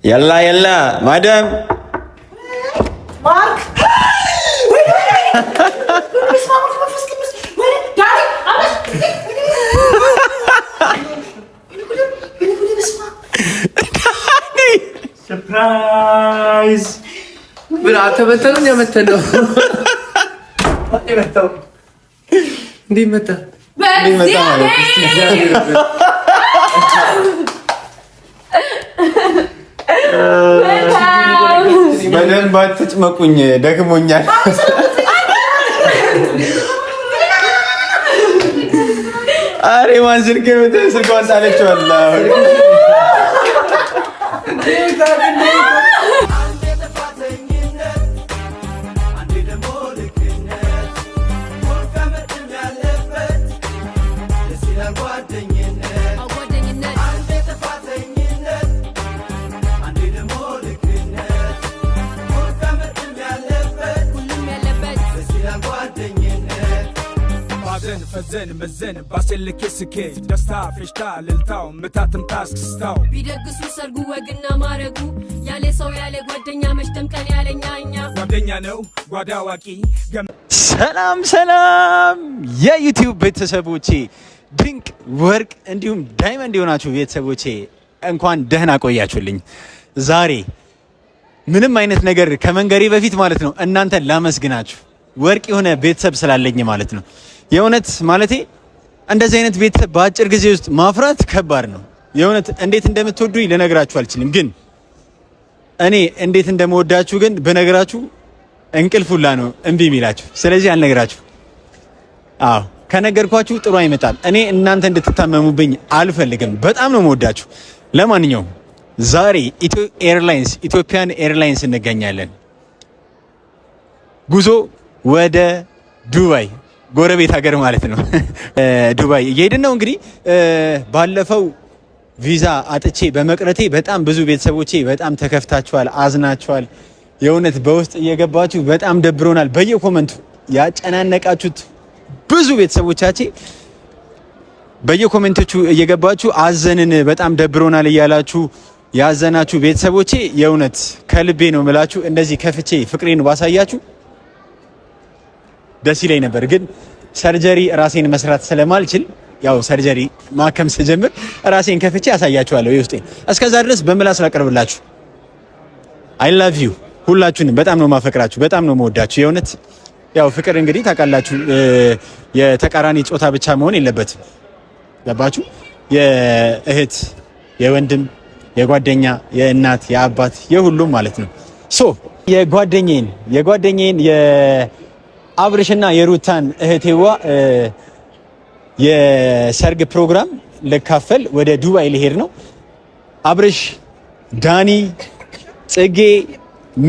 يلا مدام مارك سربرايز بالعاده مثلا يا مثلا دي متى በደንብ አትጭመቁኝ ደክሞኛል አሬ ማን ስልኳን ጣለችው አላህ فزن مزن باسلك سكيت دستا فيشتا للتاو متاتم تاسكستاو بيدقسو سرغو وغنا مارغو يالي سو يالي ጓደኛ መሽተም ቀን ያለኛኛ ጓደኛ ነው ጓዳዋቂ ሰላም የዩቲዩብ ቤተሰቦቼ ድንቅ ወርቅ እንዲሁም ዳይመንድ የሆናችሁ ቤተሰቦቼ እንኳን ደህና ቆያችሁልኝ። ዛሬ ምንም አይነት ነገር ከመንገሬ በፊት ማለት ነው እናንተን ላመስግናችሁ ወርቅ የሆነ ቤተሰብ ስላለኝ ማለት ነው። የእውነት ማለቴ እንደዚህ አይነት ቤተሰብ በአጭር ጊዜ ውስጥ ማፍራት ከባድ ነው። የእውነት እንዴት እንደምትወዱኝ ልነግራችሁ አልችልም፣ ግን እኔ እንዴት እንደምወዳችሁ ግን በነገራችሁ እንቅልፉላ ነው እምቢ የሚላችሁ። ስለዚህ አልነግራችሁ። አዎ ከነገርኳችሁ ጥሩ አይመጣም። እኔ እናንተ እንድትታመሙብኝ አልፈልግም። በጣም ነው የምወዳችሁ። ለማንኛውም ዛሬ ኢትዮጵያን ኤርላይንስ እንገኛለን። ጉዞ ወደ ዱባይ ጎረቤት ሀገር ማለት ነው። ዱባይ እየሄድን ነው። እንግዲህ ባለፈው ቪዛ አጥቼ በመቅረቴ በጣም ብዙ ቤተሰቦቼ በጣም ተከፍታችኋል፣ አዝናችኋል። የእውነት በውስጥ እየገባችሁ በጣም ደብሮናል። በየኮመንቱ ያጨናነቃችሁት ብዙ ቤተሰቦቻቼ በየኮመንቶቹ እየገባችሁ አዘንን፣ በጣም ደብሮናል እያላችሁ ያዘናችሁ ቤተሰቦቼ የእውነት ከልቤ ነው የምላችሁ። እንደዚህ ከፍቼ ፍቅሬን ባሳያችሁ ደስ ይለኝ ነበር፣ ግን ሰርጀሪ ራሴን መስራት ስለማልችል ያው ሰርጀሪ ማከም ስጀምር ራሴን ከፍቼ ያሳያችኋለሁ የውስጤን። እስከዛ ድረስ በምላስ ላቀርብላችሁ። አይ ላቭ ዩ ሁላችሁንም በጣም ነው ማፈቅራችሁ፣ በጣም ነው መወዳችሁ። የእውነት ያው ፍቅር እንግዲህ ታውቃላችሁ የተቃራኒ ጾታ ብቻ መሆን የለበትም። ገባችሁ? የእህት የወንድም የጓደኛ የእናት የአባት የሁሉም ማለት ነው። ሶ የጓደኛዬን አብርሽና የሩታን እህቴዋ የሰርግ ፕሮግራም ልካፈል ወደ ዱባይ ሊሄድ ነው። አብርሽ፣ ዳኒ፣ ጽጌ፣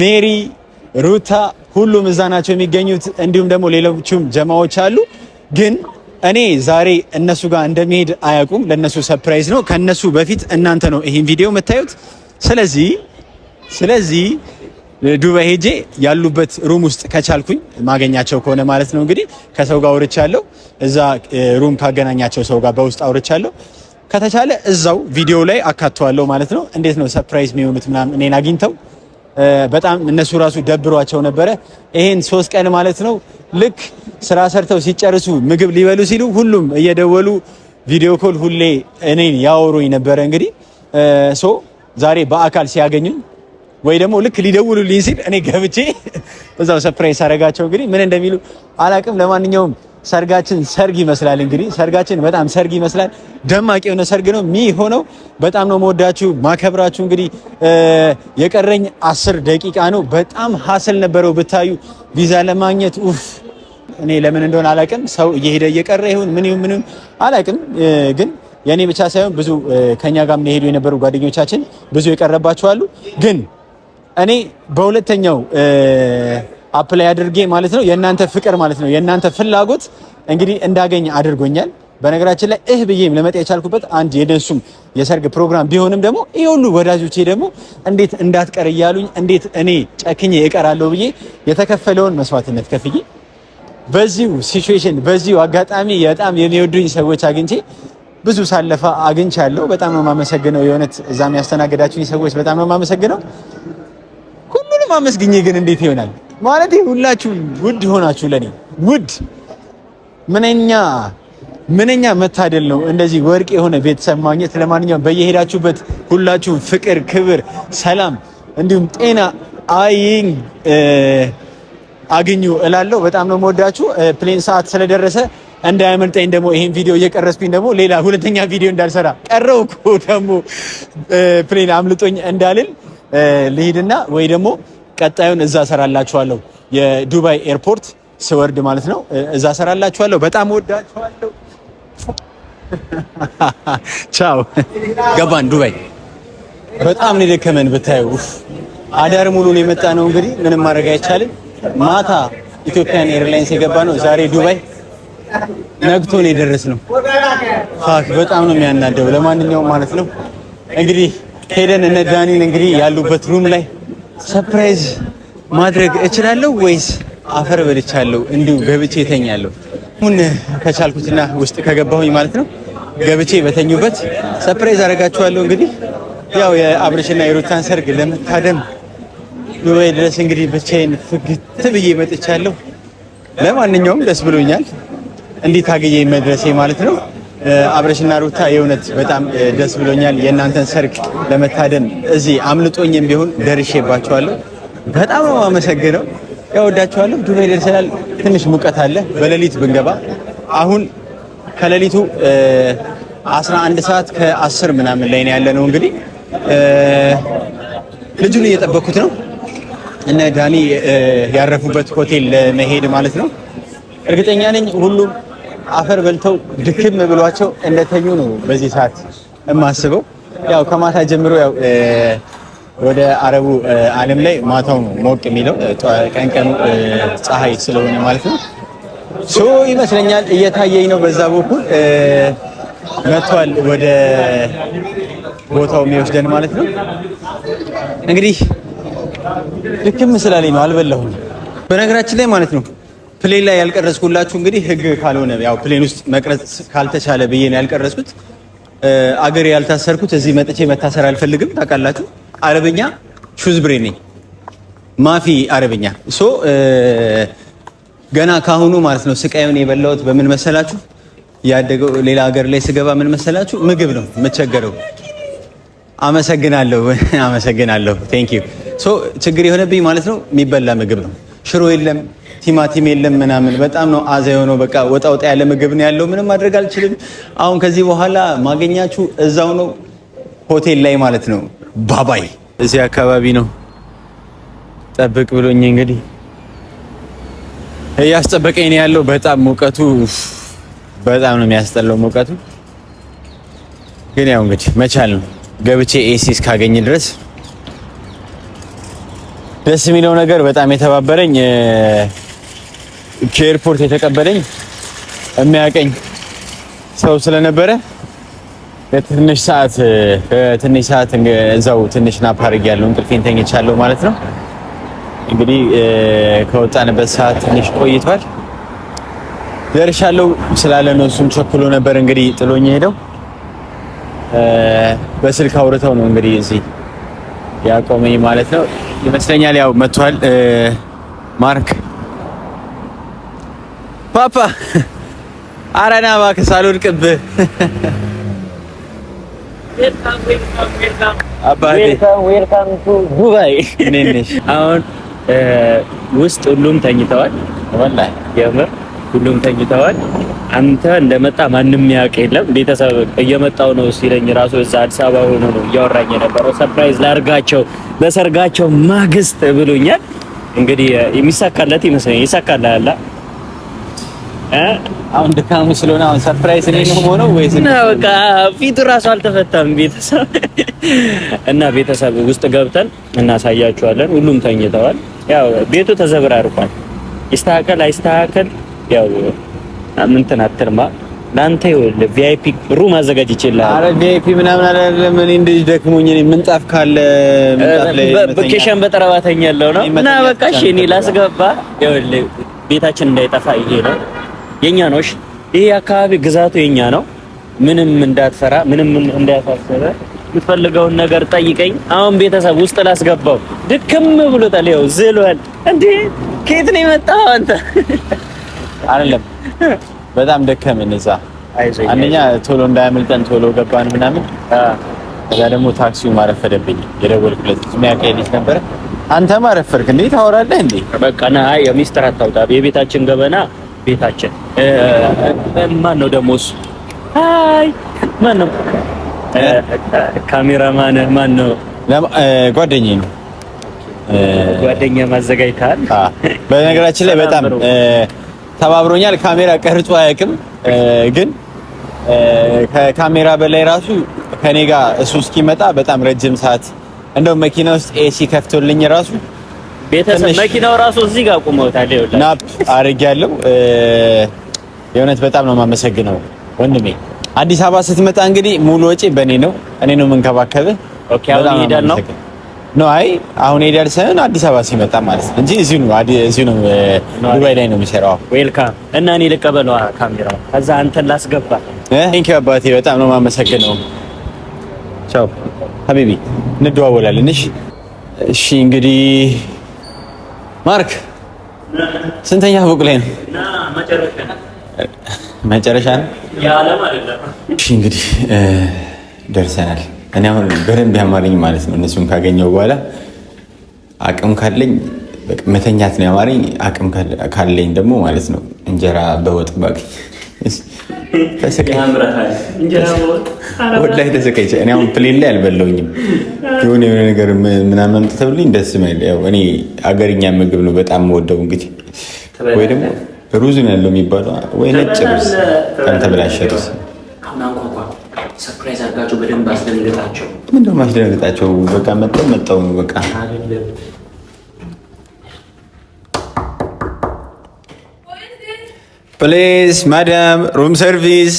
ሜሪ፣ ሩታ ሁሉም እዛ ናቸው የሚገኙት። እንዲሁም ደግሞ ሌሎችም ጀማዎች አሉ። ግን እኔ ዛሬ እነሱ ጋር እንደሚሄድ አያውቁም። ለነሱ ሰርፕራይዝ ነው። ከነሱ በፊት እናንተ ነው ይሄን ቪዲዮ የምታዩት። ስለዚህ ዱባይ ሄጄ ያሉበት ሩም ውስጥ ከቻልኩኝ ማገኛቸው ከሆነ ማለት ነው እንግዲህ ከሰው ጋር አውርቻለሁ። እዛ ሩም ካገናኛቸው ሰው ጋር በውስጥ አውርቻለሁ። ከተቻለ እዛው ቪዲዮ ላይ አካተዋለሁ ማለት ነው። እንዴት ነው ሰርፕራይዝ የሚሆኑት ምናምን እኔን አግኝተው በጣም እነሱ ራሱ ደብሯቸው ነበረ። ይሄን 3 ቀን ማለት ነው ልክ ስራ ሰርተው ሲጨርሱ ምግብ ሊበሉ ሲሉ ሁሉም እየደወሉ ቪዲዮ ኮል ሁሌ እኔን ያወሩኝ ነበረ። እንግዲህ ዛሬ በአካል ሲያገኙኝ ወይ ደግሞ ልክ ሊደውሉልኝ ሲል እኔ ገብቼ እዛው ሰርፕራይዝ አደረጋቸው። እንግዲህ ምን እንደሚሉ አላቅም። ለማንኛውም ሰርጋችን ሰርግ ይመስላል። እንግዲህ ሰርጋችን በጣም ሰርግ ይመስላል። ደማቅ የሆነ ሰርግ ነው የሚሆነው። በጣም ነው መወዳችሁ ማከብራችሁ። እንግዲህ የቀረኝ 10 ደቂቃ ነው። በጣም ሀስል ነበረው ብታዩ ቪዛ ለማግኘት ኡፍ። እኔ ለምን እንደሆነ አላቅም። ሰው እየሄደ እየቀረ ይሁን ምንም አላቅም። ግን የኔ ብቻ ሳይሆን ብዙ ከኛ ጋር ሄዱ የነበሩ ጓደኞቻችን ብዙ የቀረባቸው አሉ። ግን እኔ በሁለተኛው አፕላይ አድርጌ ማለት ነው የእናንተ ፍቅር ማለት ነው የእናንተ ፍላጎት እንግዲህ እንዳገኝ አድርጎኛል። በነገራችን ላይ ብዬም ለመጣ የቻልኩበት አንድ የደንሱም የሰርግ ፕሮግራም ቢሆንም ደግሞ ይሄ ሁሉ ወዳጆቼ ደግሞ እንዴት እንዳትቀር እያሉኝ እንዴት እኔ ጨክኜ እቀራለሁ ብዬ የተከፈለውን መስዋዕትነት ከፍዬ በዚሁ ሲቹዌሽን በዚሁ አጋጣሚ በጣም የሚወዱኝ ሰዎች አግኝቼ ብዙ ሳለፋ አግኝቻለሁ። በጣም ነው የማመሰግነው። የእውነት እዛም ያስተናገዳችሁኝ ሰዎች በጣም ነው የማመሰግነው። ሁሉንም አመስግኜ ግን እንዴት ይሆናል ማለት ሁላችሁ ውድ ሆናችሁ ለኔ ውድ ምንኛ መታደል ነው እንደዚህ ወርቅ የሆነ ቤተሰብ ማግኘት። ለማንኛውም በየሄዳችሁበት ሁላችሁ ፍቅር፣ ክብር፣ ሰላም እንዲሁም ጤና አግኙ እላለሁ። በጣም ነው የምወዳችሁ። ፕሌን ሰዓት ስለደረሰ እንዳያመልጠኝ ደግሞ ይሄን ቪዲዮ እየቀረስኩኝ ደግሞ ሌላ ሁለተኛ ቪዲዮ እንዳልሰራ ቀረው እኮ ደግሞ ፕሌን አምልጦኝ እንዳልል ልሂድና ወይ ደግሞ ቀጣዩን እዛ ሰራላችኋለሁ። የዱባይ ኤርፖርት ስወርድ ማለት ነው። እዛ ሰራላችኋለሁ። በጣም ወዳችኋለሁ። ቻው። ገባን ዱባይ። በጣም ነው የደከመን ብታዩ። አዳር ሙሉ ነው የመጣ ነው። እንግዲህ ምንም ማድረግ አይቻልም። ማታ ኢትዮጵያን ኤርላይንስ የገባ ነው። ዛሬ ዱባይ ነግቶ ነው የደረስነው። ፋክ በጣም ነው የሚያናደው። ለማንኛውም ማለት ነው እንግዲህ ሄደን እነ ዳኒን እንግዲህ ያሉበት ሩም ላይ ሰርፕራይዝ ማድረግ እችላለሁ ወይስ አፈር በልቻለሁ እንዲሁ ገብቼ እተኛለሁ? አሁን ከቻልኩትና ውስጥ ከገባሁኝ ማለት ነው ገብቼ በተኙበት ሰርፕራይዝ አደርጋችኋለሁ። እንግዲህ ያው የአብርሽና የሩታን ሰርግ ለመታደም ዱባይ ድረስ እንግዲህ ብቻዬን ፍግት ብዬ መጥቻለሁ። ለማንኛውም ደስ ብሎኛል እንዲህ ታግዬ መድረሴ ማለት ነው። አብርሽና ሩታ የእውነት በጣም ደስ ብሎኛል። የእናንተን ሰርግ ለመታደም እዚህ አምልጦኝም ቢሆን ደርሼባችኋለሁ። በጣም ነው የማመሰግነው። ያወዳችኋለሁ። ዱባይ ደርሰናል። ትንሽ ሙቀት አለ በሌሊት ብንገባ። አሁን ከሌሊቱ 11 ሰዓት ከ10 ምናምን ላይ ነው ያለነው። እንግዲህ ልጁን እየጠበኩት ነው እነ ዳኒ ያረፉበት ሆቴል ለመሄድ ማለት ነው። እርግጠኛ ነኝ ሁሉም አፈር በልተው ድክም ብሏቸው እንደተኙ ነው በዚህ ሰዓት የማስበው። ያው ከማታ ጀምሮ ያው ወደ አረቡ ዓለም ላይ ማታው ነው ሞቅ የሚለው ቀን ፀሐይ ስለሆነ ማለት ነው። ሶ ይመስለኛል እየታየኝ ነው በዛ በኩል መጥቷል ወደ ቦታው የሚወስደን ማለት ነው። እንግዲህ ድክም ስላለኝ ነው አልበላሁም። በነገራችን ላይ ማለት ነው ፕሌን ላይ ያልቀረጽኩላችሁ እንግዲህ ህግ ካልሆነ ያው ፕሌን ውስጥ መቅረጽ ካልተቻለ ብዬ ነው ያልቀረጽኩት። አገሬ ያልታሰርኩት እዚህ መጥቼ መታሰር አልፈልግም። ታውቃላችሁ አረብኛ ሹዝብሬ ነኝ ማፊ አረብኛ። ሶ ገና ካሁኑ ማለት ነው ስቃዩን የበላሁት በምን መሰላችሁ? ያደገው ሌላ ሀገር ላይ ስገባ ምን መሰላችሁ? ምግብ ነው የምቸገረው። አመሰግናለሁ ቴንክ ዩ። ሶ ችግር የሆነብኝ ማለት ነው የሚበላ ምግብ ነው። ሽሮ የለም ቲማቲም የለም ምናምን በጣም ነው አዛ የሆነው። በቃ ወጣ ያለ ምግብ ነው ያለው። ምንም ማድረግ አልችልም። አሁን ከዚህ በኋላ ማገኛችሁ እዛው ነው ሆቴል ላይ ማለት ነው። ባባይ እዚህ አካባቢ ነው ጠብቅ ብሎኝ እንግዲህ እያስጠበቀኝ ነው ያለው። በጣም ሙቀቱ በጣም ነው የሚያስጠላው ሙቀቱ። ግን ያው እንግዲህ መቻል ነው። ገብቼ ኤሲ እስካገኝ ድረስ ደስ የሚለው ነገር በጣም የተባበረኝ ከኤርፖርት የተቀበለኝ የሚያቀኝ ሰው ስለነበረ ለትንሽ ሰዓት እዛው ትንሽ ናፕ አድርጌያለሁ። እንቅልፌን ተኝቻለሁ ማለት ነው። እንግዲህ ከወጣንበት ሰዓት ትንሽ ቆይቷል። ደርሻለሁ ስላለ ነው እሱም ቸኩሎ ነበር እንግዲህ ጥሎኝ ሄደው። በስልክ አውርተው ነው እንግዲህ እዚህ ያቆመኝ ማለት ነው ይመስለኛል። ያው መጥቷል ማርክ ፓፓ አረና እባክህ ሳልወድቅብህ አባቴ ዌልካም ቱ ዱባይ። ነሽ አሁን ውስጥ ሁሉም ተኝተዋል። ወላሂ የምር ሁሉም ተኝተዋል። አንተ እንደመጣ ማንም ያውቅ የለም። ቤተሰብ እየመጣው ነው ሲለኝ ራሱ እዛ አዲስ አበባ ሆኖ ነው እያወራኝ የነበረው። ሰርፕራይዝ ላርጋቸው በሰርጋቸው ማግስት ብሎኛል። እንግዲህ የሚሳካለት ይመስለኛል። ይሳካላል። አሁን ድካሙ ስለሆነ አሁን ሰርፕራይዝ ነው ሆነው ወይስ ነው? በቃ ፊቱ ራሱ አልተፈታም። ቤተሰብ ውስጥ ገብተን እናሳያቸዋለን። ሁሉም ተኝተዋል። ያው ቤቱ ተዘብራርቋል። ይስተካከል አይስተካከል ያው እንትን አትርማ። ላንተ ይኸውልህ ቪአይፒ ሩም አዘጋጅቼልሃለሁ። አረ ቪአይፒ ምናምን አይደለም። እኔ እንደዚህ ደክሞኝ እኔ ምንጣፍ ካለ ምንጣፍ ላይ በኬሽን በጠረባተኛለሁ ነው እና በቃ እሺ እኔ ላስገባ። ይኸውልህ ቤታችን እንዳይጠፋ ይሄ ነው የኛ ነው። እሺ ይሄ አካባቢ ግዛቱ የኛ ነው። ምንም እንዳትፈራ፣ ምንም እንዳያሳስበ የምትፈልገውን ነገር ጠይቀኝ። አሁን ቤተሰብ ውስጥ ላስገባው ድክም ብሎታል። ይኸው ዝሏል። እንዴ ከየት ነው የመጣው አንተ? አይደለም በጣም ደከመን እዛ። አንደኛ ቶሎ እንዳያመልጠን ቶሎ ገባን ምናምን። ከዛ ደግሞ ታክሲው ማረፈደብኝ። የደወልኩለት የሚያውቀኝ ልጅ ነበረ። አንተ ማረፈርክ እንዴ? ታወራለህ እንዴ? በቃ ና የሚስጥር አታውጣ። የቤታችን ገበና ቤታችን። ማን ነው ደግሞ እሱ? አይ ማን ነው? ካሜራማን ማን ነው? ጓደኛዬ ነው። ጓደኛ ማዘጋጅተሃል? በነገራችን ላይ በጣም ተባብሮኛል። ካሜራ ቀርጾ አያውቅም፣ ግን ከካሜራ በላይ ራሱ ከኔ ጋር እሱ እስኪመጣ በጣም ረጅም ሰዓት እንደውም መኪና ውስጥ ኤሲ ከፍቶልኝ ራሱ ቤተሰብ መኪናው ራሱ እዚህ ጋር ቆመውታል። ይኸውልህ ናፕ አድርጌያለሁ። የእውነት በጣም ነው የማመሰግነው ወንድሜ። አዲስ አበባ ስትመጣ እንግዲህ ሙሉ ወጪ በእኔ ነው፣ እኔ ነው የምንከባከብህ። ኦኬ አሁን ይሄዳል ነው? አይ አሁን ሄዳል ሳይሆን አዲስ አበባ ሲመጣ ማለት ነው እንጂ እዚሁ ነው ዱባይ ላይ ነው የሚሰራው። ዌልካም። እና እኔ ልቀበለው ካሜራው፣ ከዛ አንተን ላስገባ። ቴንክ ዩ አባቴ፣ በጣም ነው የማመሰግነው። ቻው ሀቢቢ፣ እንደዋወላለን። እሺ እንግዲህ ማርክ ስንተኛ ፎቅ ላይ ነው? መጨረሻ ነው ያለም አይደለም። እሺ እንግዲህ ደርሰናል። እኔ አሁን በደንብ ያማረኝ ማለት ነው እነሱን ካገኘው በኋላ አቅም ካለኝ በቃ መተኛት ነው ያማረኝ። አቅም ካለኝ ደግሞ ማለት ነው እንጀራ በወጥ ባገኝ ወላሂ ተሰቃይቼ። እኔ አሁን ፕሌን ላይ አልበላሁኝም። የሆነ ነገር ምናምን ተብልኝ ደስ ማይል። ያው እኔ አገርኛ ምግብ ነው በጣም የምወደው። እንግዲህ ወይ ደግሞ ሩዝ ነው ያለው የሚባለው ወይ ነጭ ሩዝ ካልተበላሸ ሩዝ። ሰርፕራይዝ አድርጋቸው በደንብ አስደንግጣቸው። ምንድነው ማስደንግጣቸው? በቃ መጣው ነው በቃ። ፕሊዝ ማዳም ሩም ሰርቪስ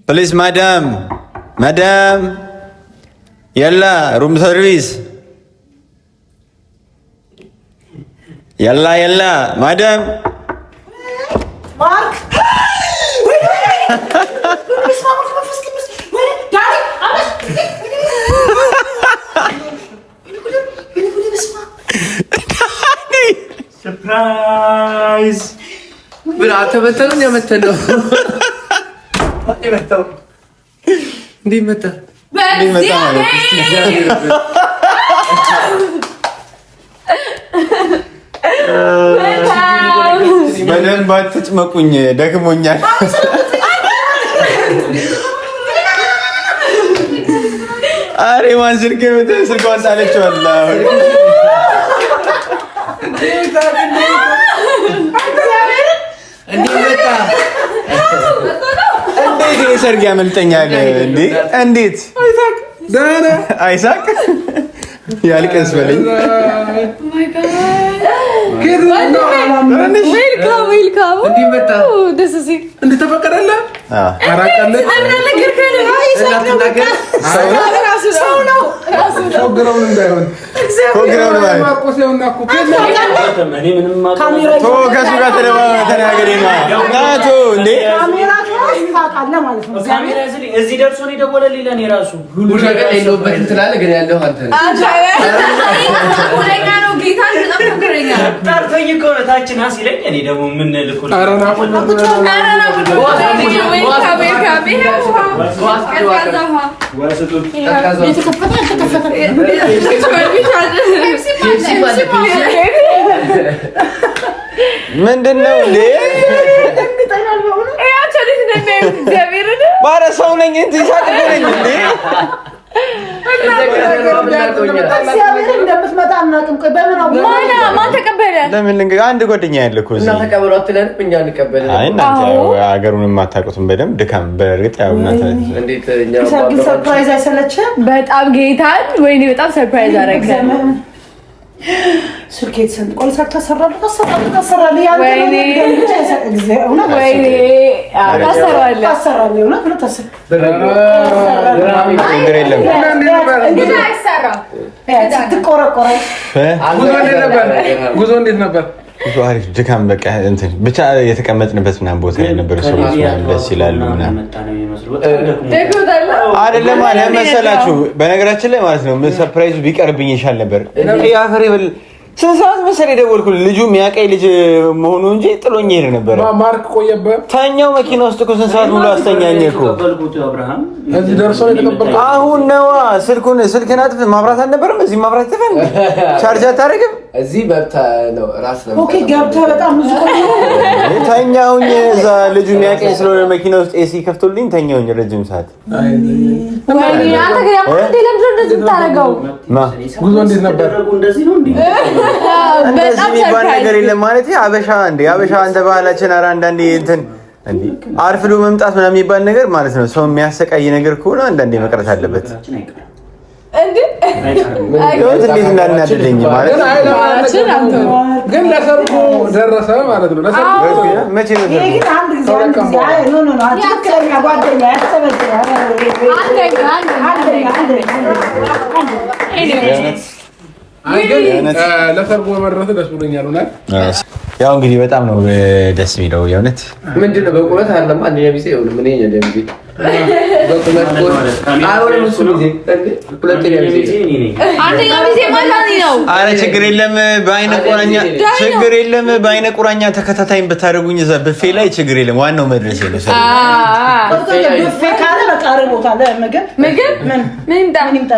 ፕሊዝ ማዳም የላ ሩም ሰርቪስ የላ ማዳም ማርክ ሰርፕራይዝ ብላ ተበተኑን ያመተነው እንዴ መጣ በደንብ አትጭመቁኝ፣ ደክሞኛል። አሬ ማን ስልኳን ጣለችው? እንዴት ሰርግ ያመልጠኛል? እንዴት አይሳቅ ያልቀስ በለኝ። ከሱ ጋር ተናገሬ እዚህ ደርሶ ነው የደወለልኝ። ለእኔ እራሱ ሁሉ ነገር የለውበትም ትላለህ፣ ግን ያለው አንተ ነህ። ጠርቶኝ እኮ ነው ታች ና ሲለኝ እኔ ደግሞ ምን ልኩ ምንድን ነው እንዴ? ባለ ሰው ነኝ እንጂ ሳትገኝ እንዴ? ለምን አንድ ጓደኛ ያለ እኮ እዚህ እና ተቀበሉ አትለንም? እኛ እንቀበልን። አይ እናንተ ሀገሩን የማታውቁትም በደምብ ድካም። በእርግጥ ያው እናንተ እንዴት እኛ ሰርፕራይዝ አይሰለችም? በጣም ጌታን ወይኔ በጣም ሰርፕራይዝ አደረገ። ስልኬት ሰንቆል ሰርተሰራለህ ታሰራለህ ያንተ ወይኔ ወይኔ ታሰራለህ ችግር የለም። እንዴት አይሰራም? ትቆረቆረ ጉዞ እንዴት ነበር? አሪፍ ድካም በቃ እንትን ብቻ የተቀመጥንበት ምናምን ቦታ የነበረ ሰዎች ምናምን ደስ ይላሉ ምናምን አይደለም አለ መሰላችሁ። በነገራችን ላይ ማለት ነው ሰርፕራይዙ ቢቀርብኝ ይሻል ነበር። ያፈሬ ስንት ሰዓት መሰለኝ የደወልኩልህ ልጁ የሚያውቀኝ ልጅ መሆኑ እንጂ ጥሎኝ ሄደ ነበር። ማርክ ቆየበት ተኛው መኪና ውስጥ እኮ ስንት ሰዓት ሙሉ አስተኛኝ እኮ። እዚህ ደርሶ የተቀበልኩት አሁን ነዋ። ስልክህን አጥፍ። ማብራት አልነበረም እዚህ ማብራት ተፈን ቻርጅ አታደርግም እዚህ በብታ ነው ራስ ነው። ኦኬ ገብተህ በጣም ብዙ ተኛውኝ። እዛ ልጁ የሚያውቀኝ ስለሆነ መኪና ውስጥ ኤሲ ከፍቶልኝ ተኛውኝ ረጅም ሰዓት። ወይኔ አንተ ግን አንተ ለምንድን ነው እንደዚህ የምታደርገው? ጉዞ እንዴት ነበር? እንደዚህ ነው እንዴ? እንደዚህ የሚባል ነገር የለም ማለት አበሻ እንደ አበሻ አንተ ባህላችን ኧረ አንዳንዴ እንትን እንዴ አርፍዶ መምጣት ምናምን የሚባል ነገር ማለት ነው ሰው የሚያሰቃይ ነገር ከሆነ አንዳንዴ መቅረት አለበት። እንዴ እንዴት እንዳናደደኝ ማለት ግን ለሰርጉ ደረሰ ማለት ነው። ለሰርጉ መቼ ነው ይሄ ግን አንድ ጊዜ ኖ አትከለኛ ጓደኛ ያስተበደለ ለሰርጉ መድረስ ደስ ብሎኛል። ያው እንግዲህ በጣም ነው ደስ የሚለው የእውነት ምንድነው በቁመት አይደለም አንደኛ ቢዜ ይሁን ምን ይሄ እንደም ቢዜ በቁመት አሁን እሱ ቢዜ ሁለተኛ ቢዜ አንደኛ ቢዜ ማለት ነው። አረ ችግር የለም በአይነ ቁራኛ ችግር የለም በአይነ ቁራኛ ተከታታይም ብታደርጉኝ እዛ ብፌ ላይ ችግር የለም። ዋናው መድረስ ነው። ብፌ ካለ በቃ ርቦታል። ምግብ ምን ይምጣ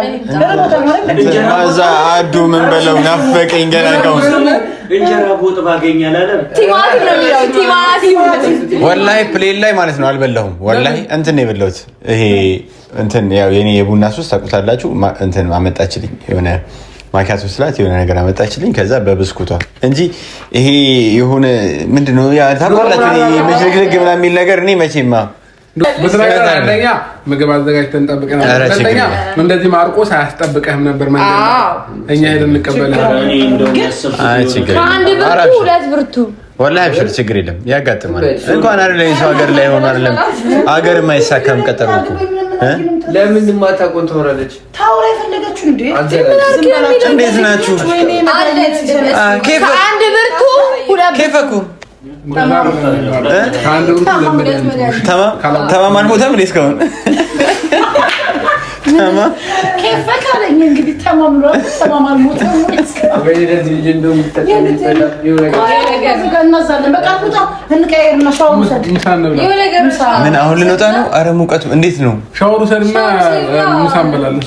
እዛ አዱ ምን በለው ናፈቀኝ ገና ነው። እንጀራ ቦጥ ባገኛል አለ ቲማቲም ነው የሚለው ቲማቲም ወላሂ ፕሌን ላይ ማለት ነው አልበላሁም። ወላሂ እንትን ነው የበላሁት። ይሄ እንትን ያው የኔ የቡና ሱስ ታውቁታላችሁ። እንትን አመጣችልኝ የሆነ ማኪያቶ ስላት የሆነ ነገር አመጣችልኝ ከዛ በብስኩቷ እንጂ ይሄ የሆነ ምንድነው ያ ታውቃላችሁ ምሽግልግ ምናምን የሚል ነገር እኔ መቼማ በተለይ አንደኛ ምግብ አዘጋጅተን ጠብቀን ነበር። ሁለተኛ እንደዚህ ማርቆስ አያስጠብቀህም ነበር መንገድ እኛ ሄደን እንቀበላለን። አንድ ብርቱ ሁለት ብርቱ ወላሂ አብሽር ችግር የለም ያጋጥማል። እንኳን አይደለም የሰው ሀገር ላይ ሆኖ አይደለም ሀገር የማይሳካም ቀጠሮ እኮ ለምን ማታቆን ተወራለች ታውራ የፈለገችው እንዴ እንዴት ናችሁ? አንድ ብርቱ ሁለት ከፈኩ ተማም አልሞተም እንዴ እስካሁን ከፈካለኝ እንግዲህ ተማም አልሞተም ምን አሁን ልንወጣ ነው? አረ ሙቀቱ እንዴት ነው? ሻወሩ ሰድና ምሳ እንበላለን።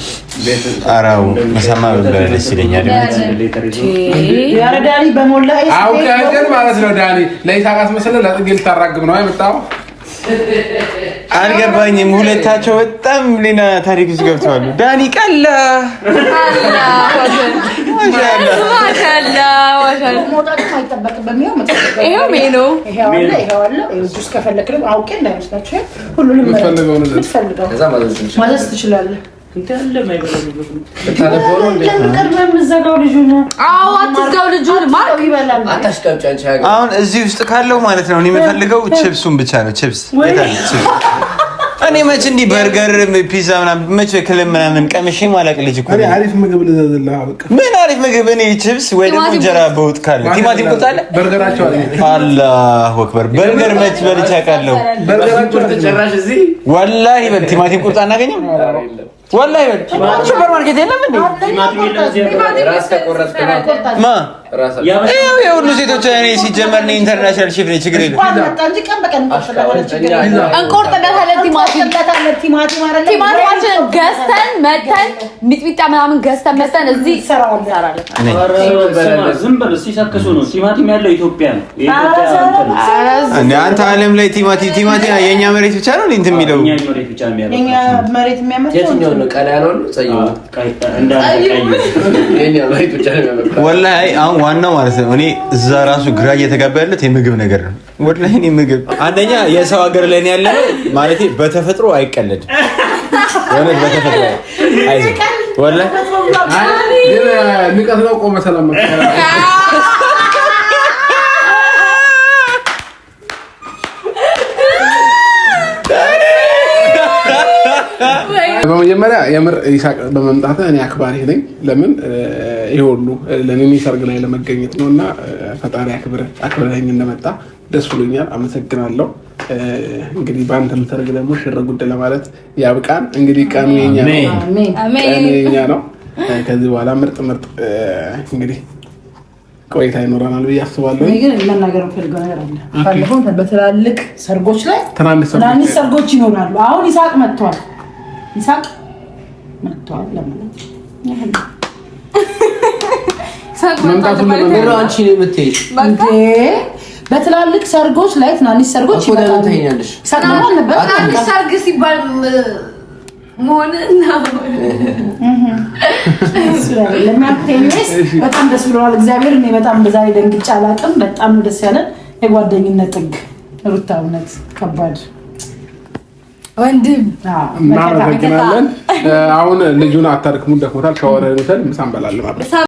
አራው ምሳማ በላይ ደስ ይለኛል። ያረ ዳኒ በሞላ አውቀህ ማለት ነው ዳኒ ለይሳቃስ መሰለ ለጥጌ ልታራግብ ነው አይመጣው አልገባኝም። ሁለታቸው በጣም ሌላ ታሪክ ውስጥ ገብተዋል። ዳኒ ቀላ ማዘዝ ትችላለህ። አሁን እዚህ ውስጥ ካለው ማለት ነው እኔ የምፈልገው ቺፕሱን ብቻ ነው። ቺፕስ እኔ መች እንዲህ በርገር ፒዛ ምናምን መች ክልም ምናምን ቀምሼ ማላቅ ልጅ እኮ እኔ አሪፍ ምግብ ልዘዝልህ። በቃ ምን አሪፍ ምግብ? እኔ ቺፕስ ወይ ደግሞ እንጀራ በወጥ ካለ ቲማቲም ቁርጥ አለ በርገራቸው አለ። አላሁ አክበር በርገር መች በልቼ አውቃለሁ። በርገራቸው ተጨራሽ እዚህ ወላሂ በቲማቲም ቁርጥ አናገኝም። ወላሂ ሱፐር ማርኬት የለም እንዴ? ራስ ተቆረጥክ ማ የሁሉ ሴቶች እኔ ሲጀመር እኔ ኢንተርናሽናል ሼፍ ነኝ። ችግር የለም እንቆርጥለታለን። ቲማቲማችንን ገዝተን መተን ሚጥሚጣ ምናምን ገዝተን መተን እዚህ እንሰራለን። ዝም ብለው ሲሰክሱ ነው። ቲማቲም ያለው ኢትዮጵያ ነው። አንተ ዓለም ላይ ቲማቲም የኛ መሬት ብቻ ነው እንትን የሚለው የኛ መሬት የሚያመጣው ቀላ ያለው ጸይው ወላሂ አሁን ዋናው ማለት ነው እኔ እዛ ራሱ ግራ እየተጋባ ያለት የምግብ ነገር ነው። ወላሂ እኔ ምግብ አንደኛ የሰው ሀገር ላይ ያለ ነው ማለት በተፈጥሮ አይቀለድም። ወላሂ በተፈጥሮ አይዘ ወላሂ ንቀት ነው። ቆመ ሰላም በመጀመሪያ የምር ይሳቅ በመምጣት እኔ አክባሪ ነኝ። ለምን ይሄ ሁሉ ለኔ ሰርግ ላይ ለመገኘት ነውና ፈጣሪ አክብረኝ እንደመጣ ደስ ብሎኛል። አመሰግናለሁ። እንግዲህ በአንተም ሰርግ ደግሞ ሽር ጉድ ለማለት ያብቃን። እንግዲህ ቀኑ የኛ ነው። ከዚህ በኋላ ምርጥ እንግዲህ ቆይታ ይኖረናል ብዬ አስባለሁ። ግን መናገር ፈልገው ነገር አለ። ባለፈው በትላልቅ ሰርጎች ላይ ትናንሽ ሰርጎች ይኖራሉ። አሁን ይሳቅ መጥቷል ለማለት መምጣቱን ለምን አንቺ ነው የምትሄድ? በትላልቅ ሰርጎች ላይ ትናንሽ ሰርጎች ይኖራሉ። ሰላም ነበር። ትናንሽ ሰርግ ሲባል ሞንና በጣም ደስ ብሎናል። እግዚአብሔር እኔ በጣም በዛሬ ደንግጬ አላውቅም። በጣም ደስ ያለን የጓደኝነት ጥግ ሩታ፣ እውነት ከባድ ወንድም እናመሰግናለን። አሁን ልጁን አታርክሙ፣ ደክሞታል። ሻወር እንውሰድ፣ ምሳ እንበላለን።